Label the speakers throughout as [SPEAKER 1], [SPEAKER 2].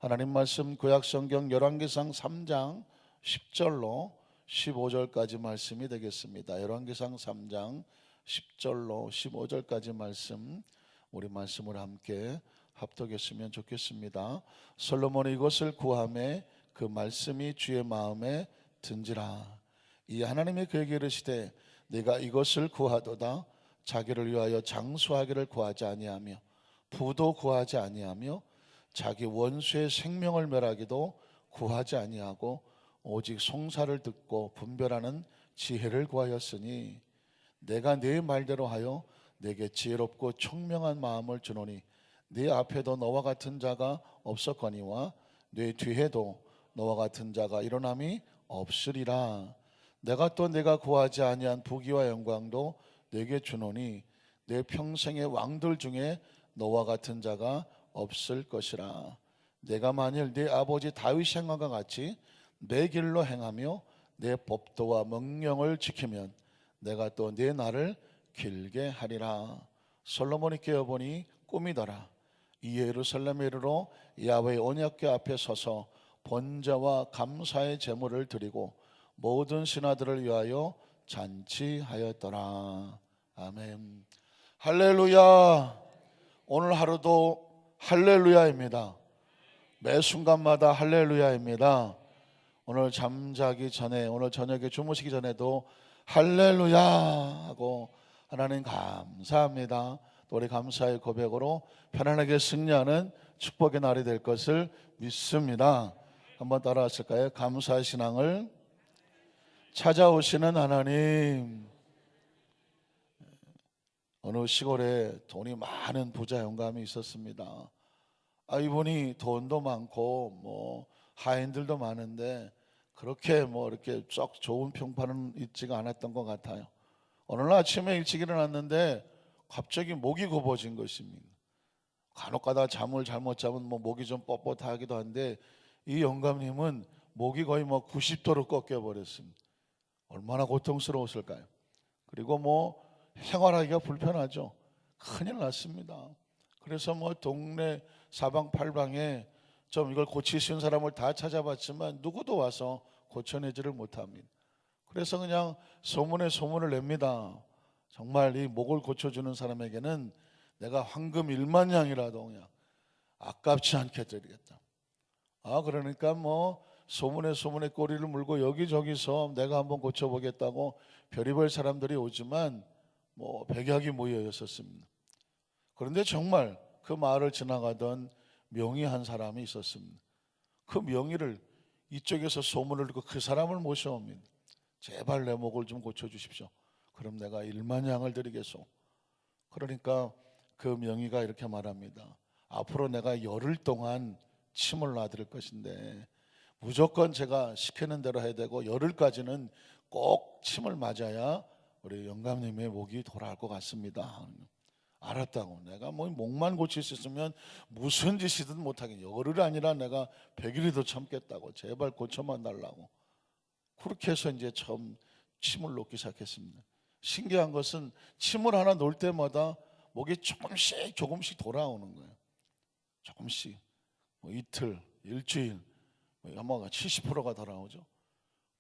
[SPEAKER 1] 하나님 말씀 구약성경 열왕기상 3장 10절로 15절까지 말씀이 되겠습니다. 열왕기상 3장 10절로 15절까지 말씀, 우리 말씀을 함께 합독했으면 좋겠습니다. 솔로몬이 이것을 구하매 그 말씀이 주의 마음에 든지라. 이 하나님이 그에게 이르시되 네가 이것을 구하도다. 자기를 위하여 장수하기를 구하지 아니하며 부도 구하지 아니하며 자기 원수의 생명을 멸하기도 구하지 아니하고 오직 송사를 듣고 분별하는 지혜를 구하였으니 내가 네 말대로 하여 내게 지혜롭고 총명한 마음을 주노니 네 앞에도 너와 같은 자가 없었거니와 네 뒤에도 너와 같은 자가 일어남이 없으리라. 내가 또 네가 구하지 아니한 부귀와 영광도 내게 주노니 내 평생의 왕들 중에 너와 같은 자가 없을 것이라. 내가 만일 네 아버지 다윗 행함과 같이 내 길로 행하며 내 법도와 명령을 지키면 내가 또 네 날을 길게 하리라. 솔로몬이 깨어보니 꿈이더라. 이 예루살렘에 이르러 야훼의 언약궤 앞에 서서 번제와 감사의 제물을 드리고 모든 신하들을 위하여 잔치하였더라. 아멘. 할렐루야. 오늘 하루도 할렐루야입니다. 매 순간마다 할렐루야입니다. 오늘 잠자기 전에, 오늘 저녁에 주무시기 전에도 할렐루야 하고 하나님 감사합니다. 또 우리 감사의 고백으로 편안하게 승리하는 축복의 날이 될 것을 믿습니다. 한번 따라 하실까요? 감사의 신앙을 찾아오시는 하나님. 어느 시골에 돈이 많은 부자 영감이 있었습니다. 이분이 돈도 많고 뭐 하인들도 많은데 그렇게 뭐 이렇게 썩 좋은 평판은 있지가 않았던 것 같아요. 어느 날 아침에 일찍 일어났는데 갑자기 목이 굽어진 것입니다. 간혹가다 잠을 잘못 자면 뭐 목이 좀 뻣뻣하기도 한데 이 영감님은 목이 거의 뭐 90도로 꺾여 버렸습니다. 얼마나 고통스러웠을까요? 그리고 뭐 생활하기가 불편하죠. 큰일 났습니다. 그래서 뭐 동네 사방팔방에 좀 이걸 고칠 수 있는 사람을 다 찾아봤지만 누구도 와서 고쳐내지를 못합니다. 그래서 그냥 소문을 냅니다. 정말 이 목을 고쳐주는 사람에게는 내가 황금 1만 양이라도 그냥 아깝지 않게 드리겠다. 그러니까 뭐 소문에 꼬리를 물고 여기저기서 내가 한번 고쳐보겠다고 별의별 사람들이 오지만 뭐 백약이 모여 있었습니다. 그런데 정말 그 마을을 지나가던 명의 한 사람이 있었습니다. 그 명의를 이쪽에서 소문을 듣고 그 사람을 모셔옵니다. 제발 내 목을 좀 고쳐주십시오. 그럼 내가 1만 양을 드리겠소. 그러니까 그 명의가 이렇게 말합니다. 앞으로 내가 열흘 동안 침을 놔드릴 것인데 무조건 제가 시키는 대로 해야 되고 열흘까지는 꼭 침을 맞아야 우리 영감님의 목이 돌아올 것 같습니다. 알았다고. 내가 뭐 목만 고칠 수 있으면 무슨 짓이든 못하겠냐. 열흘이 아니라 내가 100일이도 참겠다고. 제발 고쳐만 달라고. 그렇게 해서 이제 처음 침을 놓기 시작했습니다. 신기한 것은 침을 하나 놓을 때마다 목이 조금씩 돌아오는 거예요. 조금씩. 뭐 이틀, 일주일, 아마 70%가 돌아오죠.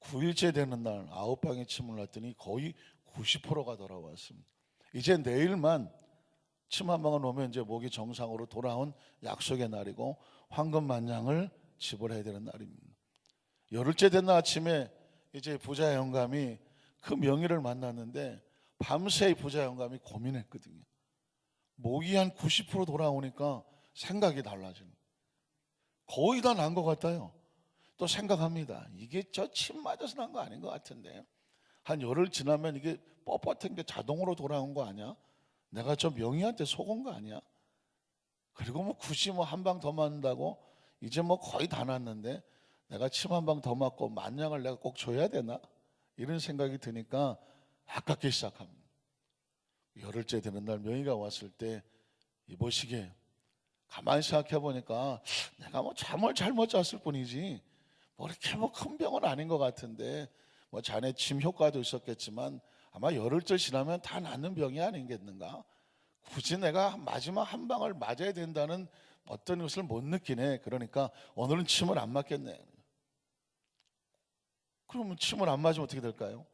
[SPEAKER 1] 9일째 되는 날 9방에 침을 놨더니 거의 90%가 돌아왔습니다. 이제 내일만 침 한 방을 놓으면 이제 목이 정상으로 돌아온 약속의 날이고 황금 만냥을 지불해야 되는 날입니다. 열흘째 된 날 아침에 이제 부자 영감이 그 명의를 만났는데 밤새 부자 영감이 고민했거든요. 목이 한 90% 돌아오니까 생각이 달라지는 거예요. 거의 다 난 것 같아요. 또 생각합니다. 이게 저 침 맞아서 난 거 아닌 것 같은데 한 열흘 지나면 이게 뻣뻣한 게 자동으로 돌아온 거 아니야? 내가 저 명의한테 속은 거 아니야? 그리고 뭐 굳이 뭐 한 방 더 맞는다고 이제 뭐 거의 다 났는데 내가 침 한 방 더 맞고 만냥을 내가 꼭 줘야 되나? 이런 생각이 드니까 아깝기 시작합니다. 열흘째 되는 날 명의가 왔을 때 이보시게 가만히 생각해 보니까 내가 뭐 잠을 잘못 잤을 뿐이지 뭐 이렇게 뭐 큰 병은 아닌 것 같은데 뭐 자네 침 효과도 있었겠지만 아마 열흘째 지나면 다 낫는 병이 아니겠는가? 굳이 내가 마지막 한 방을 맞아야 된다는 어떤 것을 못 느끼네. 그러니까 오늘은 침을 안 맞겠네. 그러면 침을 안 맞으면 어떻게 될까요?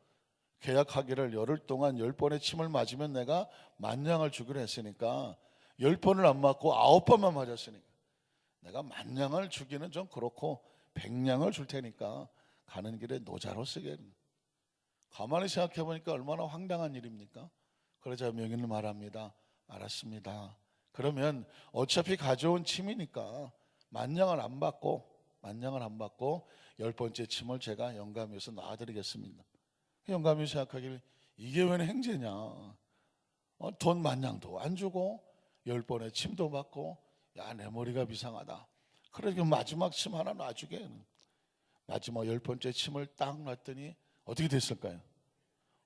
[SPEAKER 1] 계약하기를 열흘 동안 10번의 침을 맞으면 내가 만냥을 주기로 했으니까 10번을 안 맞고 9번만 맞았으니까 내가 만냥을 주기는 좀 그렇고 100냥을 줄 테니까 가는 길에 노자로 쓰게. 가만히 생각해 보니까 얼마나 황당한 일입니까? 그러자 명인은 말합니다. 알았습니다. 그러면 어차피 가져온 침이니까 만냥을 안 받고 10번째 침을 제가 영감위에서 놔드리겠습니다. 영감이 생각하기를 이게 웬 행제냐, 돈 만냥도 안 주고 10번의 침도 받고, 야, 내 머리가 비상하다. 그러니까 마지막 침 하나 놔주게. 마지막 10번째 침을 딱 놨더니 어떻게 됐을까요?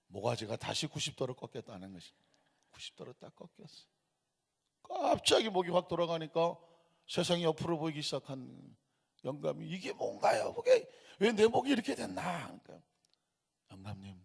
[SPEAKER 1] 모가지가 다시 90도로 꺾였다는 것이. 90도로 딱 꺾였어. 갑자기 목이 확 돌아가니까 세상이 옆으로 보이기 시작한 영감이, 이게 뭔가요? 왜 내 목이 이렇게 됐나? 그러니까 영감님,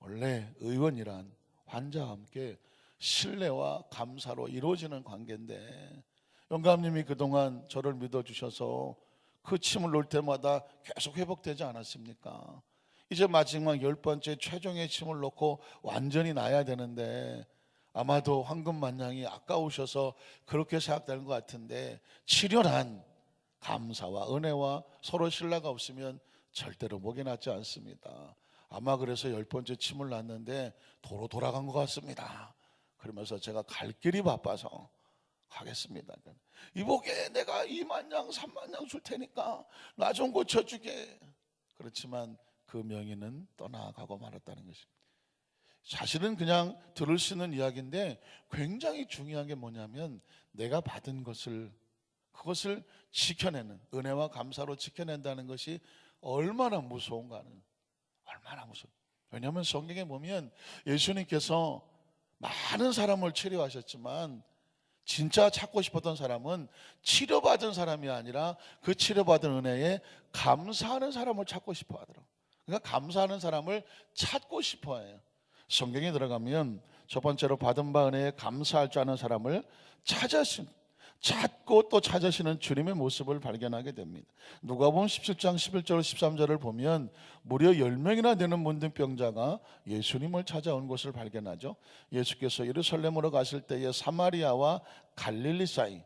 [SPEAKER 1] 원래 의원이란 환자와 함께 신뢰와 감사로 이루어지는 관계인데 영감님이 그동안 저를 믿어주셔서 그 침을 놓을 때마다 계속 회복되지 않았습니까? 이제 마지막 10번째 최종의 침을 놓고 완전히 나야 되는데 아마도 황금만냥이 아까우셔서 그렇게 생각되는 것 같은데, 치료란 감사와 은혜와 서로 신뢰가 없으면 절대로 목이 낫지 않습니다. 아마 그래서 10번째 침을 놨는데 도로 돌아간 것 같습니다. 그러면서 제가 갈 길이 바빠서 가겠습니다. 이복에 내가 2만냥 3만냥 줄 테니까 나 좀 고쳐주게. 그렇지만 그 명의는 떠나가고 말았다는 것입니다. 사실은 그냥 들을 수 있는 이야기인데 굉장히 중요한 게 뭐냐면 내가 받은 것을, 그것을 지켜내는, 은혜와 감사로 지켜낸다는 것이 얼마나 무서운가는, 얼마나 무서워. 왜냐하면 성경에 보면 예수님께서 많은 사람을 치료하셨지만 진짜 찾고 싶었던 사람은 치료받은 사람이 아니라 그 치료받은 은혜에 감사하는 사람을 찾고 싶어 하더라고요. 그러니까 감사하는 사람을 찾고 싶어 해요. 성경에 들어가면 첫 번째로 받은 바 은혜에 감사할 줄 아는 사람을 찾고 또 찾으시는 주님의 모습을 발견하게 됩니다. 누가복음 17장 11절 13절을 보면 무려 10명이나 되는 문둥병자가 예수님을 찾아온 것을 발견하죠. 예수께서 예루살렘으로 가실 때에 사마리아와 갈릴리 사이,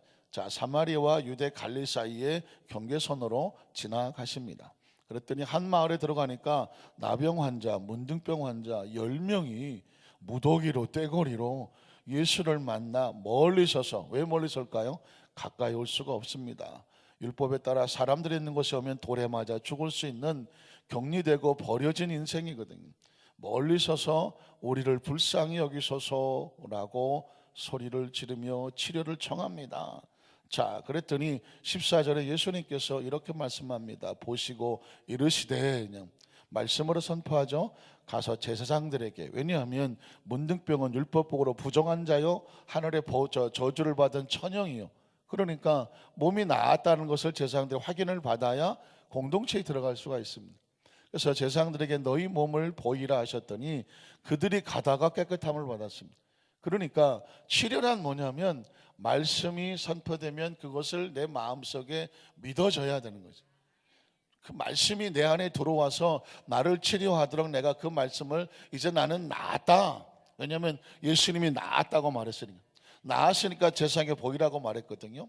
[SPEAKER 1] 사마리아와 유대 갈릴리 사이의 경계선으로 지나가십니다. 그랬더니 한 마을에 들어가니까 나병 환자, 문둥병 환자 10명이 무더기로 떼거리로 예수를 만나 멀리 서서, 왜 멀리 설까요? 가까이 올 수가 없습니다. 율법에 따라 사람들이 있는 곳에 오면 돌에 맞아 죽을 수 있는 격리되고 버려진 인생이거든요. 멀리 서서 우리를 불쌍히 여기소서라고 소리를 지르며 치료를 청합니다. 자, 그랬더니 14절에 예수님께서 이렇게 말씀합니다. 보시고 이르시되, 그냥 말씀으로 선포하죠. 가서 제사장들에게, 왜냐하면 문둥병은 율법복으로 부정한 자요 하늘의 저주를 받은 천형이요, 그러니까 몸이 나았다는 것을 제사장들이 확인을 받아야 공동체에 들어갈 수가 있습니다. 그래서 제사장들에게 너희 몸을 보이라 하셨더니 그들이 가다가 깨끗함을 받았습니다. 그러니까 치료란 뭐냐면 말씀이 선포되면 그것을 내 마음속에 믿어져야 되는 거죠. 그 말씀이 내 안에 들어와서 나를 치료하도록 내가 그 말씀을, 이제 나는 나았다. 왜냐하면 예수님이 나았다고 말했으니까. 나았으니까 세상에 보이라고 말했거든요.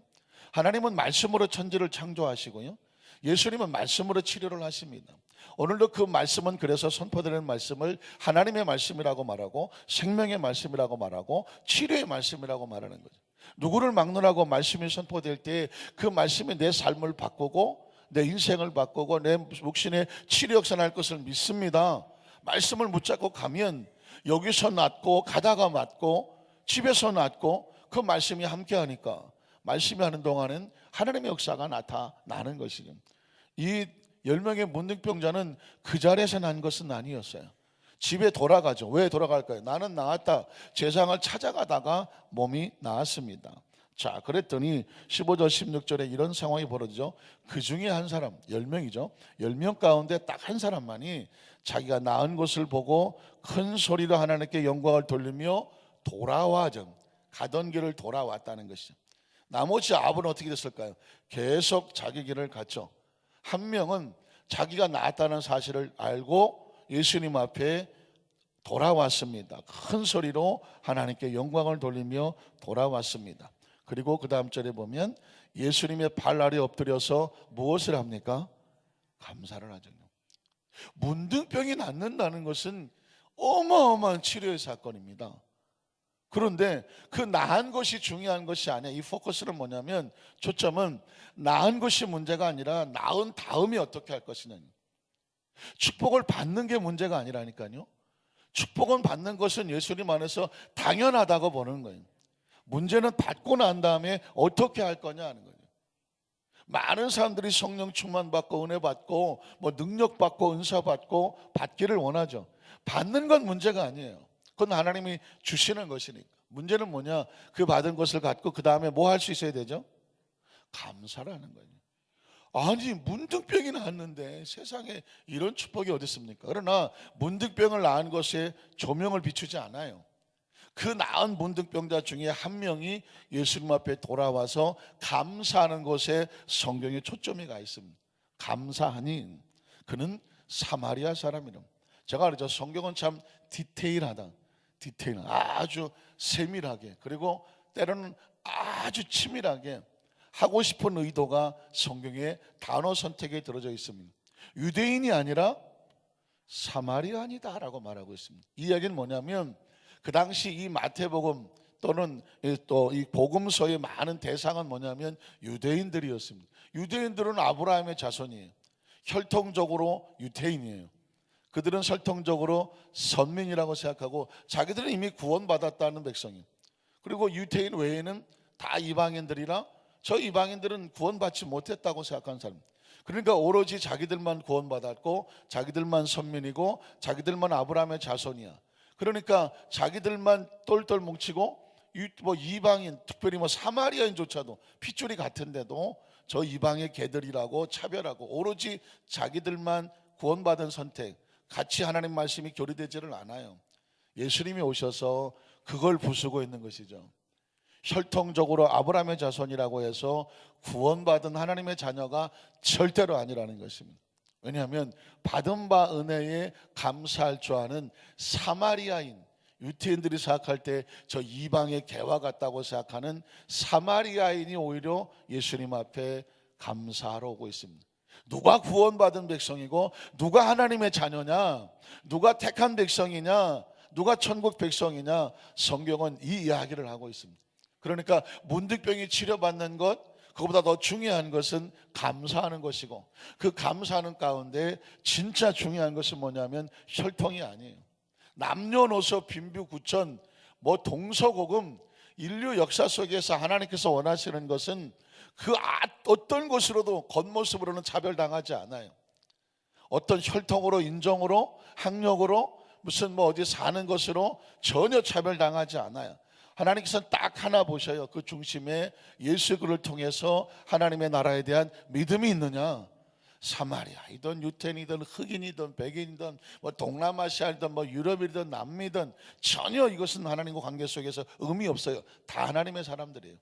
[SPEAKER 1] 하나님은 말씀으로 천지를 창조하시고요, 예수님은 말씀으로 치료를 하십니다. 오늘도 그 말씀은 그래서 선포되는 말씀을 하나님의 말씀이라고 말하고 생명의 말씀이라고 말하고 치료의 말씀이라고 말하는 거죠. 누구를 막론하고 말씀이 선포될 때 그 말씀이 내 삶을 바꾸고 내 인생을 바꾸고 내 묵신의 치료 역사할 것을 믿습니다. 말씀을 붙잡고 가면 여기서 낫고 가다가 맞고 집에서 낫고 그 말씀이 함께하니까 말씀이 하는 동안은 하나님의 역사가 나타나는 것이죠. 이 10명의 문둥병자는 그 자리에서 난 것은 아니었어요. 집에 돌아가죠. 왜 돌아갈까요? 나는 나았다. 제사장을 찾아가다가 몸이 나았습니다. 자, 그랬더니 15절 16절에 이런 상황이 벌어지죠. 그 중에 한 사람, 10명이죠 10명 가운데 딱 한 사람만이 자기가 나은 것을 보고 큰 소리로 하나님께 영광을 돌리며 돌아와죠. 가던 길을 돌아왔다는 것이죠. 나머지 아홉은 어떻게 됐을까요? 계속 자기 길을 갔죠. 한 명은 자기가 나았다는 사실을 알고 예수님 앞에 돌아왔습니다. 큰 소리로 하나님께 영광을 돌리며 돌아왔습니다. 그리고 그 다음 절에 보면 예수님의 발 아래 엎드려서 무엇을 합니까? 감사를 하죠. 문둥병이 낫는다는 것은 어마어마한 치료의 사건입니다. 그런데 그 나은 것이 중요한 것이 아니에요. 이 포커스는 뭐냐면, 초점은 나은 것이 문제가 아니라 나은 다음에 어떻게 할 것이냐. 축복을 받는 게 문제가 아니라니까요. 축복은 받는 것은 예수님 안에서 당연하다고 보는 거예요. 문제는 받고 난 다음에 어떻게 할 거냐 하는 거예요. 많은 사람들이 성령 충만 받고 은혜 받고 뭐 능력 받고 은사 받고 받기를 원하죠. 받는 건 문제가 아니에요. 그건 하나님이 주시는 것이니까. 문제는 뭐냐? 그 받은 것을 갖고 그 다음에 뭐 할 수 있어야 되죠? 감사라는 거예요. 아니, 문둥병이 나았는데 세상에 이런 축복이 어디 있습니까? 그러나 문둥병을 낳은 것에 조명을 비추지 않아요. 그 나은 문둥병자 중에 한 명이 예수님 앞에 돌아와서 감사하는 것에 성경에 초점이 가 있습니다. 감사하니 그는 사마리아 사람이라. 제가 그러죠. 성경은 참 디테일하다. 아주 세밀하게, 그리고 때로는 아주 치밀하게 하고 싶은 의도가 성경의 단어 선택에 들어져 있습니다. 유대인이 아니라 사마리아인이다 라고 말하고 있습니다. 이 이야기는 뭐냐면, 그 당시 이 마태복음 또는 또 이 복음서의 많은 대상은 뭐냐면 유대인들이었습니다. 유대인들은 아브라함의 자손이에요. 혈통적으로 유대인이에요. 그들은 설통적으로 선민이라고 생각하고 자기들은 이미 구원받았다는 백성이에요. 그리고 유대인 외에는 다 이방인들이라 저 이방인들은 구원받지 못했다고 생각하는 사람. 그러니까 오로지 자기들만 구원받았고 자기들만 선민이고 자기들만 아브라함의 자손이야. 그러니까 자기들만 똘똘 뭉치고 뭐 이방인, 특별히 뭐 사마리아인조차도 핏줄이 같은데도 저 이방의 개들이라고 차별하고 오로지 자기들만 구원받은 선택, 같이 하나님 말씀이 교리되지를 않아요. 예수님이 오셔서 그걸 부수고 있는 것이죠. 혈통적으로 아브라함의 자손이라고 해서 구원받은 하나님의 자녀가 절대로 아니라는 것입니다. 왜냐하면 받은 바 은혜에 감사할 줄 아는 사마리아인, 유태인들이 생각할 때 저 이방의 개와 같다고 생각하는 사마리아인이 오히려 예수님 앞에 감사하러 오고 있습니다. 누가 구원받은 백성이고 누가 하나님의 자녀냐, 누가 택한 백성이냐, 누가 천국 백성이냐, 성경은 이 이야기를 하고 있습니다. 그러니까 문득병이 치료받는 것, 그것보다 더 중요한 것은 감사하는 것이고, 그 감사하는 가운데 진짜 중요한 것은 뭐냐면 혈통이 아니에요. 남녀노소 빈부구천 뭐 동서고금, 인류 역사 속에서 하나님께서 원하시는 것은 그 어떤 것으로도 겉모습으로는 차별당하지 않아요. 어떤 혈통으로, 인종으로, 학력으로, 무슨 뭐 어디 사는 것으로 전혀 차별당하지 않아요. 하나님께서는 딱 하나 보셔요. 그 중심에 예수 그를 통해서 하나님의 나라에 대한 믿음이 있느냐. 사마리아이든 유태인이든 흑인이든 백인이든 뭐 동남아시아이든 뭐 유럽이든 남미든 전혀 이것은 하나님과 관계 속에서 의미 없어요. 다 하나님의 사람들이에요.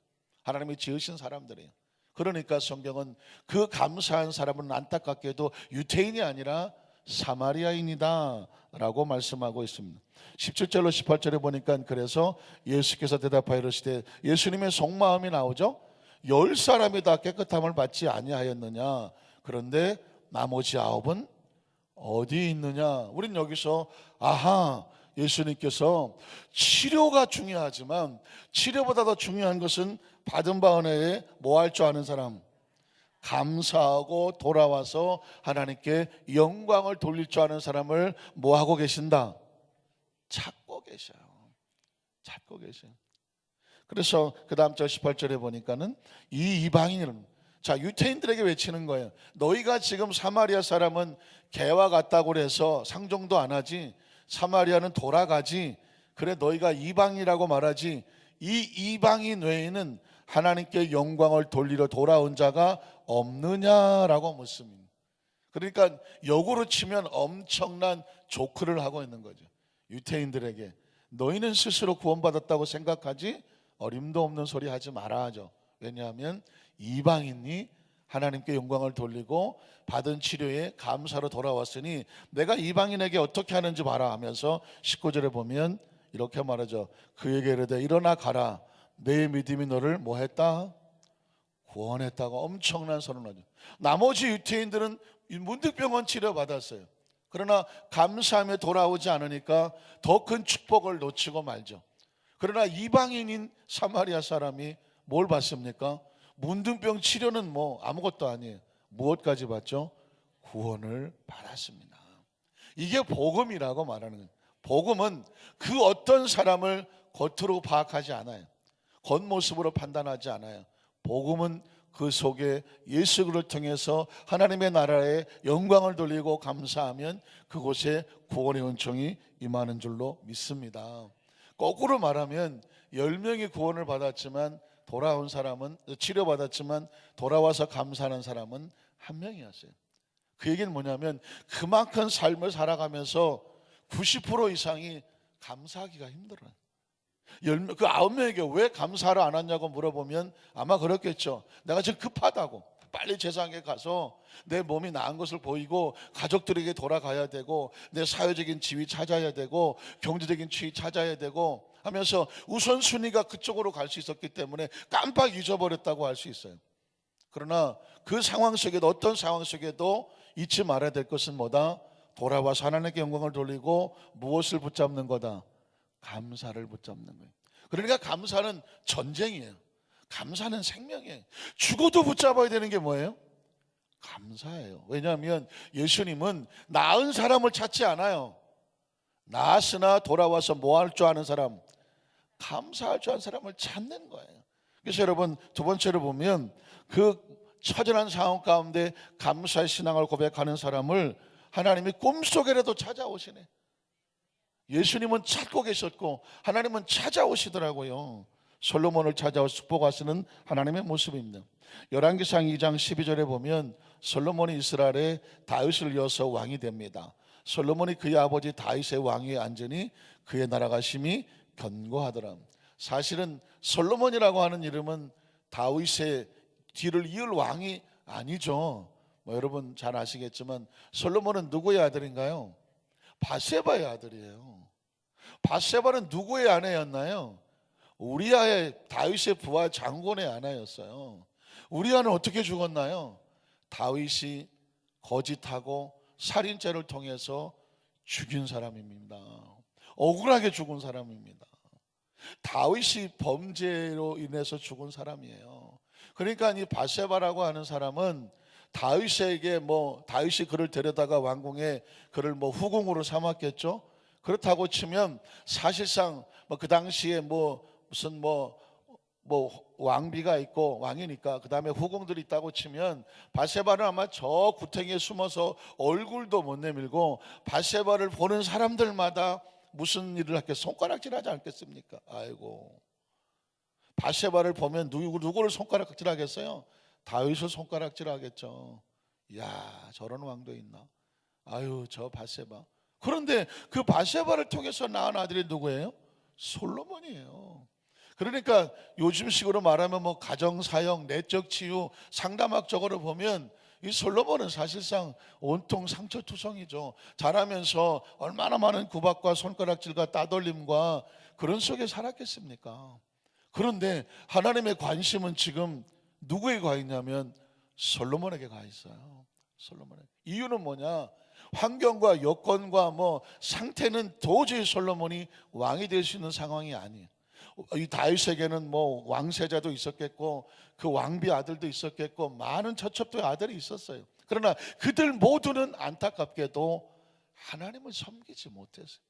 [SPEAKER 1] 하나님이 지으신 사람들이에요. 그러니까 성경은 그 감사한 사람은 안타깝게도 유태인이 아니라 사마리아인이다 라고 말씀하고 있습니다. 17절로 18절에 보니까 그래서 예수께서 대답하여 이르시되, 예수님의 속마음이 나오죠. 10사람이 다 깨끗함을 받지 아니하였느냐, 그런데 나머지 9은 어디 있느냐. 우린 여기서 아하, 예수님께서 치료가 중요하지만 치료보다 더 중요한 것은 받은 바 은혜에 뭐 할 줄 아는 사람, 감사하고 돌아와서 하나님께 영광을 돌릴 줄 아는 사람을 뭐 하고 계신다? 찾고 계셔요. 찾고 계셔요. 그래서 그 다음 절 18절에 보니까는 이 이방인은, 자, 유태인들에게 외치는 거예요. 너희가 지금 사마리아 사람은 개와 같다고 해서 상종도 안 하지, 사마리아는 돌아가지, 그래 너희가 이방이라고 말하지, 이 이방인 외에는 하나님께 영광을 돌리러 돌아온 자가 없느냐라고 묻습니다. 그러니까 역으로 치면 엄청난 조크를 하고 있는 거죠. 유태인들에게 너희는 스스로 구원받았다고 생각하지 어림도 없는 소리 하지 마라 하죠. 왜냐하면 이방인이 하나님께 영광을 돌리고 받은 치료에 감사로 돌아왔으니 내가 이방인에게 어떻게 하는지 봐라 하면서 19절에 보면 이렇게 말하죠. 그에게 이르되 일어나 가라. 내 믿음이 너를 뭐 했다? 구원했다고 엄청난 선언하죠. 나머지 유태인들은 문득병원 치료받았어요. 그러나 감사하며 돌아오지 않으니까 더 큰 축복을 놓치고 말죠. 그러나 이방인인 사마리아 사람이 뭘 받습니까? 문둥병 치료는 뭐 아무것도 아니에요. 무엇까지 받죠? 구원을 받았습니다. 이게 복음이라고 말하는 거예요. 복음은 그 어떤 사람을 겉으로 파악하지 않아요. 겉모습으로 판단하지 않아요. 복음은 그 속에 예수 그리스도를 통해서 하나님의 나라에 영광을 돌리고 감사하면 그곳에 구원의 은총이 임하는 줄로 믿습니다. 거꾸로 말하면 10명이 구원을 받았지만 돌아온 사람은, 치료받았지만 돌아와서 감사하는 사람은 한 명이었어요. 그 얘기는 뭐냐면 그만큼 삶을 살아가면서 90% 이상이 감사하기가 힘들어요. 그 9명에게 왜 감사를 안 왔냐고 물어보면 아마 그렇겠죠. 내가 지금 급하다고 빨리 제사장에 가서 내 몸이 나은 것을 보이고 가족들에게 돌아가야 되고 내 사회적인 지위 찾아야 되고 경제적인 지위 찾아야 되고 하면서 우선순위가 그쪽으로 갈 수 있었기 때문에 깜빡 잊어버렸다고 할 수 있어요. 그러나 그 상황 속에도, 어떤 상황 속에도 잊지 말아야 될 것은 뭐다? 돌아와서 하나님께 영광을 돌리고 무엇을 붙잡는 거다? 감사를 붙잡는 거예요. 그러니까 감사는 전쟁이에요. 감사는 생명이에요. 죽어도 붙잡아야 되는 게 뭐예요? 감사예요. 왜냐하면 예수님은 나은 사람을 찾지 않아요. 나았으나 돌아와서 뭐 할 줄 아는 사람, 감사할 줄 아는 사람을 찾는 거예요. 그래서 여러분, 두 번째로 보면 그 처절한 상황 가운데 감사의 신앙을 고백하는 사람을 하나님이 꿈속에라도 찾아오시네. 예수님은 찾고 계셨고 하나님은 찾아오시더라고요. 솔로몬을 찾아와 축복하시는 하나님의 모습입니다. 열왕기상 2장 12절에 보면 솔로몬이 이스라엘에 다윗을 이어서 왕이 됩니다. 솔로몬이 그의 아버지 다윗의 왕위에 앉으니 그의 나라가 심히 견고하더라. 사실은 솔로몬이라고 하는 이름은 다윗의 뒤를 이을 왕이 아니죠. 여러분 잘 아시겠지만 솔로몬은 누구의 아들인가요? 밧세바의 아들이에요. 밧세바는 누구의 아내였나요? 우리아의, 다윗의 부하 장군의 아내였어요. 우리아는 어떻게 죽었나요? 다윗이 거짓하고 살인죄를 통해서 죽인 사람입니다. 억울하게 죽은 사람입니다. 다윗이 범죄로 인해서 죽은 사람이에요. 그러니까 이 밧세바라고 하는 사람은 다윗에게 다윗이 그를 데려다가 왕궁에 그를 후궁으로 삼았겠죠. 그렇다고 치면 사실상 그 당시에 무슨 왕비가 있고 왕이니까 그 다음에 후궁들이 있다고 치면 밧세바는 아마 저 구덩이에 숨어서 얼굴도 못 내밀고 밧세바를 보는 사람들마다 무슨 일을 할게 손가락질하지 않겠습니까? 아이고, 밧세바를 보면 누구를 손가락질하겠어요? 다윗을 손가락질하겠죠. 야, 저런 왕도 있나? 아유, 저 밧세바. 그런데 그 밧세바를 통해서 낳은 아들이 누구예요? 솔로몬이에요. 그러니까 요즘식으로 말하면 가정 사역, 내적 치유, 상담학적으로 보면 이 솔로몬은 사실상 온통 상처투성이죠. 자라면서 얼마나 많은 구박과 손가락질과 따돌림과 그런 속에 살았겠습니까? 그런데 하나님의 관심은 지금 누구에게 가 있냐면 솔로몬에게 가 있어요. 솔로몬에게. 이유는 뭐냐? 환경과 여건과 상태는 도저히 솔로몬이 왕이 될 수 있는 상황이 아니에요. 이 다윗에게는 왕세자도 있었겠고 그 왕비 아들도 있었겠고 많은 처첩도의 아들이 있었어요. 그러나 그들 모두는 안타깝게도 하나님을 섬기지 못했어요.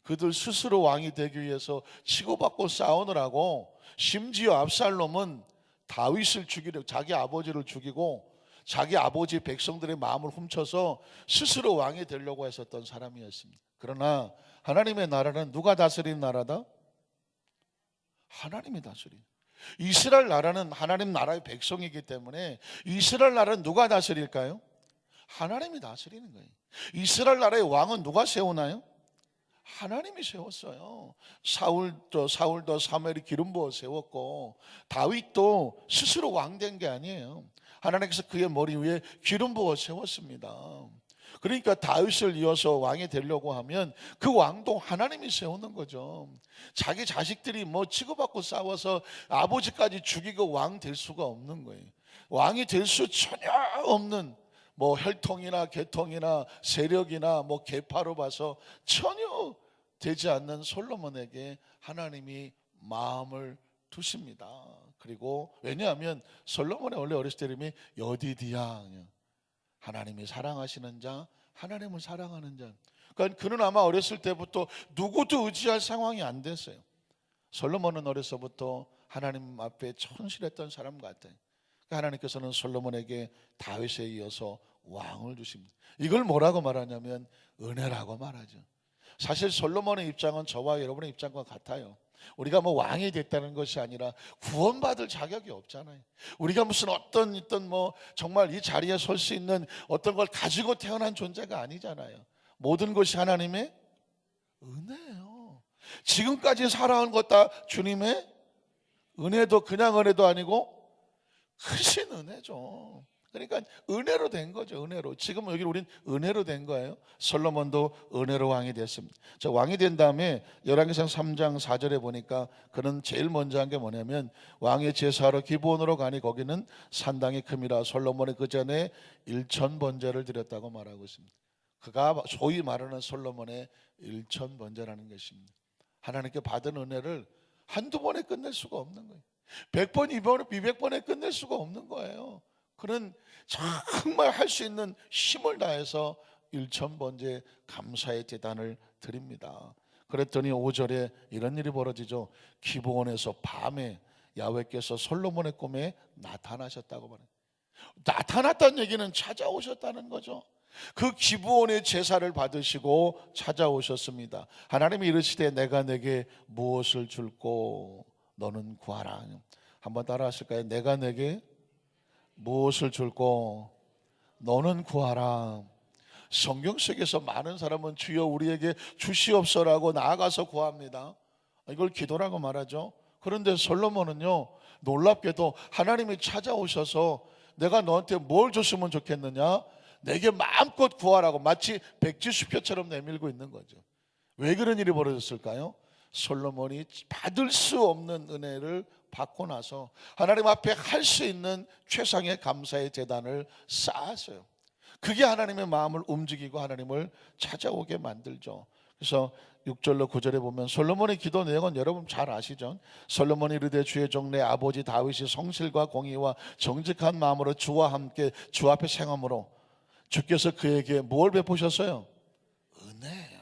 [SPEAKER 1] 그들 스스로 왕이 되기 위해서 치고받고 싸우느라고, 심지어 압살롬은 다윗을 죽이려 자기 아버지를 죽이고 자기 아버지 백성들의 마음을 훔쳐서 스스로 왕이 되려고 했었던 사람이었습니다. 그러나 하나님의 나라는 누가 다스리는 나라다? 하나님이 다스리는. 이스라엘 나라는 하나님 나라의 백성이기 때문에 이스라엘 나라는 누가 다스릴까요? 하나님이 다스리는 거예요. 이스라엘 나라의 왕은 누가 세우나요? 하나님이 세웠어요. 사울도 사무엘이 기름 부어 세웠고, 다윗도 스스로 왕된 게 아니에요. 하나님께서 그의 머리 위에 기름 부어 세웠습니다. 그러니까 다윗을 이어서 왕이 되려고 하면 그 왕도 하나님이 세우는 거죠. 자기 자식들이 뭐 치고받고 싸워서 아버지까지 죽이고 왕 될 수가 없는 거예요. 왕이 될 수 전혀 없는 뭐 혈통이나 계통이나 세력이나 뭐 계파로 봐서 전혀 되지 않는 솔로몬에게 하나님이 마음을 두십니다. 그리고 왜냐하면 솔로몬의 원래 어렸을 때 이름이 여디디야, 하나님이 사랑하시는 자, 하나님을 사랑하는 자. 그러니까 그는 아마 어렸을 때부터 누구도 의지할 상황이 안 됐어요. 솔로몬은 어려서부터 하나님 앞에 천실했던 사람 같아요. 하나님께서는 솔로몬에게 다윗에 이어서 왕을 주십니다. 이걸 뭐라고 말하냐면 은혜라고 말하죠. 사실 솔로몬의 입장은 저와 여러분의 입장과 같아요. 우리가 뭐 왕이 됐다는 것이 아니라 구원받을 자격이 없잖아요. 우리가 무슨 어떤 뭐 정말 이 자리에 설 수 있는 어떤 걸 가지고 태어난 존재가 아니잖아요. 모든 것이 하나님의 은혜예요. 지금까지 살아온 것 다 주님의 은혜도 그냥 은혜도 아니고 크신 은혜죠. 그러니까 은혜로 된 거죠. 은혜로. 지금 여기 우린 은혜로 된 거예요. 솔로몬도 은혜로 왕이 됐습니다. 저 왕이 된 다음에 열왕기상 3장 4절에 보니까 그는 제일 먼저 한 게 뭐냐면 왕의 제사하러 기브온으로 가니 거기는 산당이 큼이라 솔로몬이 그 전에 1,000번제를 드렸다고 말하고 있습니다. 그가 소위 말하는 솔로몬의 1,000번제라는 것입니다. 하나님께 받은 은혜를 한두 번에 끝낼 수가 없는 거예요. 100번, 200번에 끝낼 수가 없는 거예요. 그는 정말 할 수 있는 힘을 다해서 1,000번째 감사의 제단을 드립니다. 그랬더니 5절에 이런 일이 벌어지죠. 기브온에서 밤에 야훼께서 솔로몬의 꿈에 나타나셨다고 말해요. 나타났다는 얘기는 찾아오셨다는 거죠. 그 기브온의 제사를 받으시고 찾아오셨습니다. 하나님이 이르시되 내가 내게 무엇을 줄꼬 너는 구하라. 한번 따라 하실까요? 내가 내게 무엇을 줄꼬 너는 구하라. 성경 속에서 많은 사람은 주여 우리에게 주시옵소라고 나아가서 구합니다. 이걸 기도라고 말하죠. 그런데 솔로몬은요, 놀랍게도 하나님이 찾아오셔서 내가 너한테 뭘 줬으면 좋겠느냐, 내게 마음껏 구하라고 마치 백지수표처럼 내밀고 있는 거죠. 왜 그런 일이 벌어졌을까요? 솔로몬이 받을 수 없는 은혜를 받고 나서 하나님 앞에 할 수 있는 최상의 감사의 제단을 쌓았어요. 그게 하나님의 마음을 움직이고 하나님을 찾아오게 만들죠. 그래서 6절로 9절에 보면 솔로몬의 기도 내용은 여러분 잘 아시죠? 솔로몬이 이르되 주의 종 내 아버지 다윗이 성실과 공의와 정직한 마음으로 주와 함께 주 앞에 행함으로 주께서 그에게 뭘 베푸셨어요? 은혜예요.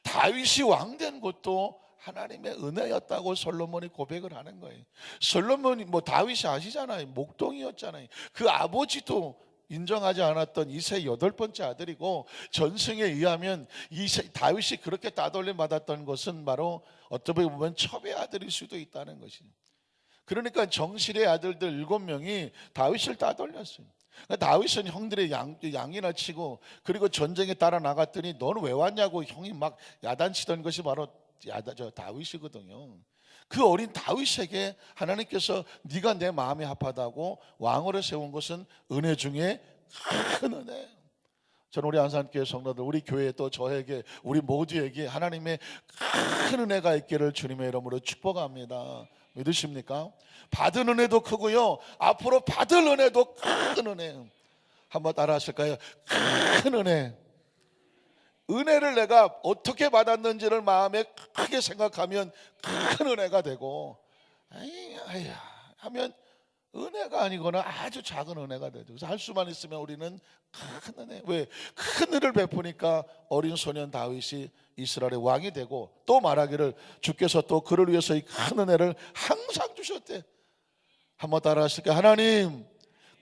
[SPEAKER 1] 다윗이 왕된 것도 하나님의 은혜였다고 솔로몬이 고백을 하는 거예요. 솔로몬이 뭐 다윗이 아시잖아요. 목동이었잖아요. 그 아버지도 인정하지 않았던 이세 8번째 아들이고, 전승에 의하면 다윗이 그렇게 따돌림 받았던 것은 바로 어떻게 보면 첩의 아들일 수도 있다는 것이죠. 그러니까 정실의 아들들 7명이 다윗을 따돌렸어요. 다윗은 형들의 양이나 치고, 그리고 전쟁에 따라 나갔더니 너는 왜 왔냐고 형이 막 야단치던 것이 바로 다윗이거든요. 그 어린 다윗에게 하나님께서 네가 내 마음에 합하다고 왕으로 세운 것은 은혜 중에 큰 은혜. 저는 우리 안산교회 성도들, 우리 교회 또 저에게, 우리 모두에게 하나님의 큰 은혜가 있기를 주님의 이름으로 축복합니다. 믿으십니까? 받은 은혜도 크고요, 앞으로 받을 은혜도 큰 은혜. 한번 따라 하실까요? 큰 은혜. 은혜를 내가 어떻게 받았는지를 마음에 크게 생각하면 큰 은혜가 되고, 아야 하면 은혜가 아니거나 아주 작은 은혜가 되죠. 그래서 할 수만 있으면 우리는 큰 은혜. 왜? 큰 은혜를 베푸니까 어린 소년 다윗이 이스라엘의 왕이 되고, 또 말하기를 주께서 또 그를 위해서 이 큰 은혜를 항상 주셨대. 한번 따라 하실까요? 하나님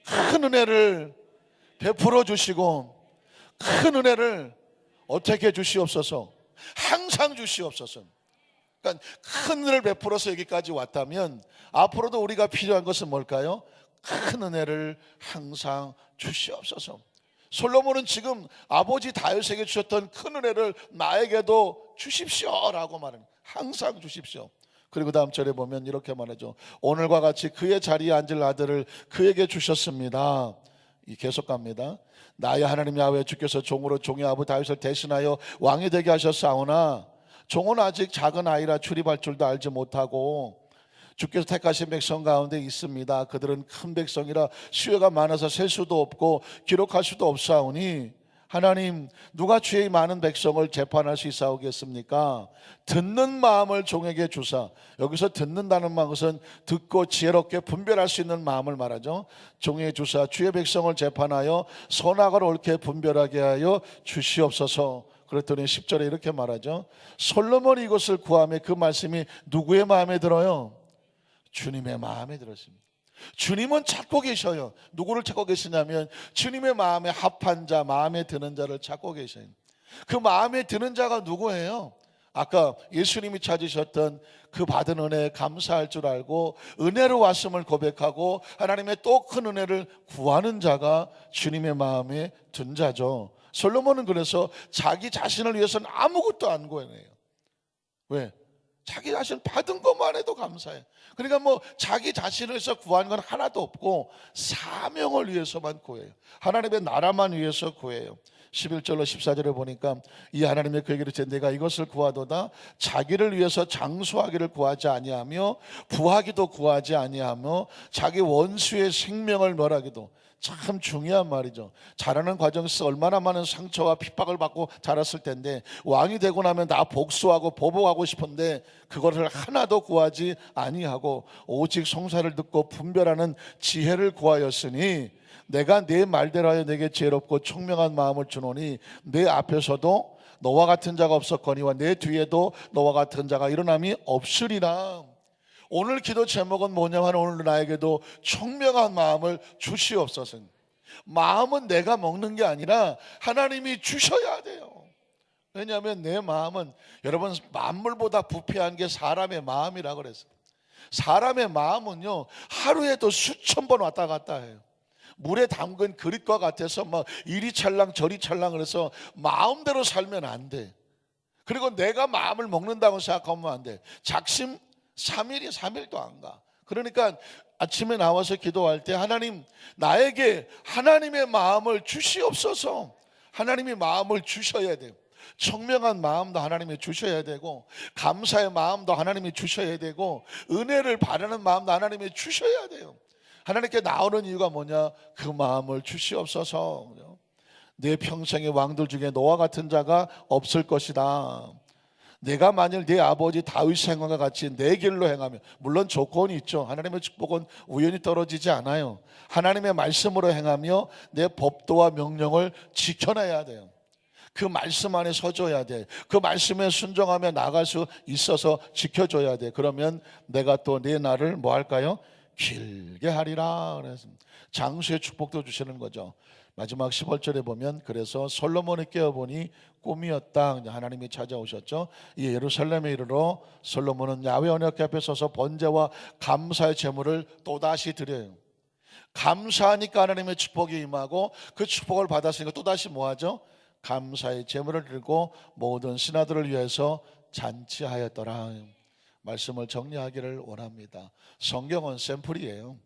[SPEAKER 1] 큰 은혜를 베풀어 주시고 큰 은혜를 어떻게 주시옵소서? 항상 주시옵소서. 그러니까 큰 은혜를 베풀어서 여기까지 왔다면 앞으로도 우리가 필요한 것은 뭘까요? 큰 은혜를 항상 주시옵소서. 솔로몬은 지금 아버지 다윗에게 주셨던 큰 은혜를 나에게도 주십시오라고 말합니다. 항상 주십시오. 그리고 다음 절에 보면 이렇게 말하죠. 오늘과 같이 그의 자리에 앉을 아들을 그에게 주셨습니다. 계속 갑니다. 나의 하나님 야훼 주께서 종으로 종의 아부 다윗을 대신하여 왕이 되게 하셨사오나 종은 아직 작은 아이라 출입할 줄도 알지 못하고 주께서 택하신 백성 가운데 있습니다. 그들은 큰 백성이라 수요가 많아서 셀 수도 없고 기록할 수도 없사오니 하나님 누가 주의 많은 백성을 재판할 수 있사오겠습니까? 듣는 마음을 종에게 주사. 여기서 듣는다는 것은 듣고 지혜롭게 분별할 수 있는 마음을 말하죠. 종에게 주사 주의 백성을 재판하여 선악을 옳게 분별하게 하여 주시옵소서. 그랬더니 10절에 이렇게 말하죠. 솔로몬이 이것을 구하며 그 말씀이 누구의 마음에 들어요? 주님의 마음에 들었습니다. 주님은 찾고 계셔요. 누구를 찾고 계시냐면 주님의 마음에 합한 자, 마음에 드는 자를 찾고 계셔요. 그 마음에 드는 자가 누구예요? 아까 예수님이 찾으셨던 그 받은 은혜에 감사할 줄 알고 은혜로 왔음을 고백하고 하나님의 또 큰 은혜를 구하는 자가 주님의 마음에 든 자죠. 솔로몬은 그래서 자기 자신을 위해서는 아무것도 안 구해내요. 왜? 자기 자신 받은 것만 해도 감사해. 그러니까 뭐 자기 자신을 위해서 구한 건 하나도 없고 사명을 위해서만 구해요. 하나님의 나라만 위해서 구해요. 11절로 14절에 보니까 이 하나님의 그에게 이르시되 내가 이것을 구하도다 자기를 위해서 장수하기를 구하지 아니하며 부하기도 구하지 아니하며 자기 원수의 생명을 멸하기도. 참 중요한 말이죠. 자라는 과정에서 얼마나 많은 상처와 핍박을 받고 자랐을 텐데 왕이 되고 나면 나 복수하고 보복하고 싶은데 그것을 하나도 구하지 아니하고 오직 성사를 듣고 분별하는 지혜를 구하였으니 내가 네 말대로 하여 내게 지혜롭고 총명한 마음을 주노니 내 앞에서도 너와 같은 자가 없었거니와 내 뒤에도 너와 같은 자가 일어남이 없으리라. 오늘 기도 제목은 뭐냐면 오늘 나에게도 총명한 마음을 주시옵소서. 마음은 내가 먹는 게 아니라 하나님이 주셔야 돼요. 왜냐하면 내 마음은 여러분 만물보다 부패한 게 사람의 마음이라고 그랬어요. 사람의 마음은요 하루에도 수천 번 왔다 갔다 해요. 물에 담근 그릇과 같아서 막 이리 찰랑 저리 찰랑 그래서 마음대로 살면 안 돼. 그리고 내가 마음을 먹는다고 생각하면 안 돼. 작심 3일이 3일도 안 가. 그러니까 아침에 나와서 기도할 때 하나님 나에게 하나님의 마음을 주시옵소서. 하나님이 마음을 주셔야 돼요. 청명한 마음도 하나님이 주셔야 되고 감사의 마음도 하나님이 주셔야 되고 은혜를 바라는 마음도 하나님이 주셔야 돼요. 하나님께 나오는 이유가 뭐냐? 그 마음을 주시옵소서. 내 평생의 왕들 중에 너와 같은 자가 없을 것이다. 내가 만일 네 아버지 다윗 행함과 같이 내 길로 행하면, 물론 조건이 있죠. 하나님의 축복은 우연히 떨어지지 않아요. 하나님의 말씀으로 행하며 내 법도와 명령을 지켜내야 돼요. 그 말씀 안에 서줘야 돼. 그 말씀에 순종하며 나갈 수 있어서 지켜줘야 돼. 그러면 내가 또 내 날을 뭐 할까요? 길게 하리라. 그래서 장수의 축복도 주시는 거죠. 마지막 10월절에 보면 그래서 솔로몬이 깨어보니 꿈이었다. 하나님이 찾아오셨죠. 이 예루살렘에 이르러 솔로몬은 야훼 언약궤 앞에 서서 번제와 감사의 제물을 또다시 드려요. 감사하니까 하나님의 축복이 임하고 그 축복을 받았으니까 또다시 뭐하죠? 감사의 제물을 들고 모든 신하들을 위해서 잔치하였더라. 말씀을 정리하기를 원합니다. 성경은 샘플이에요.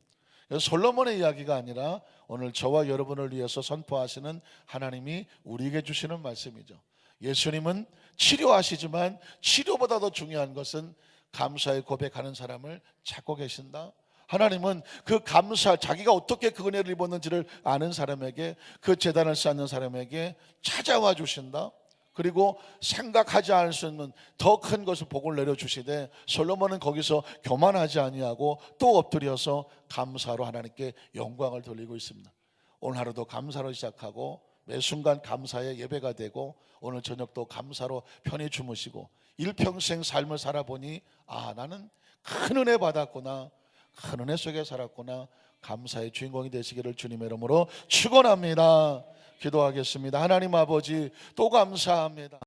[SPEAKER 1] 솔로몬의 이야기가 아니라 오늘 저와 여러분을 위해서 선포하시는 하나님이 우리에게 주시는 말씀이죠. 예수님은 치료하시지만 치료보다 더 중요한 것은 감사의 고백하는 사람을 찾고 계신다. 하나님은 그 감사, 자기가 어떻게 그 은혜를 입었는지를 아는 사람에게, 그 제단을 쌓는 사람에게 찾아와 주신다. 그리고 생각하지 않을 수 있는 더 큰 것을 복을 내려주시되 솔로몬은 거기서 교만하지 아니하고 또 엎드려서 감사로 하나님께 영광을 돌리고 있습니다. 오늘 하루도 감사로 시작하고 매 순간 감사의 예배가 되고 오늘 저녁도 감사로 편히 주무시고 일평생 삶을 살아보니 아, 나는 큰 은혜 받았구나, 큰 은혜 속에 살았구나, 감사의 주인공이 되시기를 주님의 이름으로 축원합니다. 기도하겠습니다. 하나님 아버지, 또 감사합니다.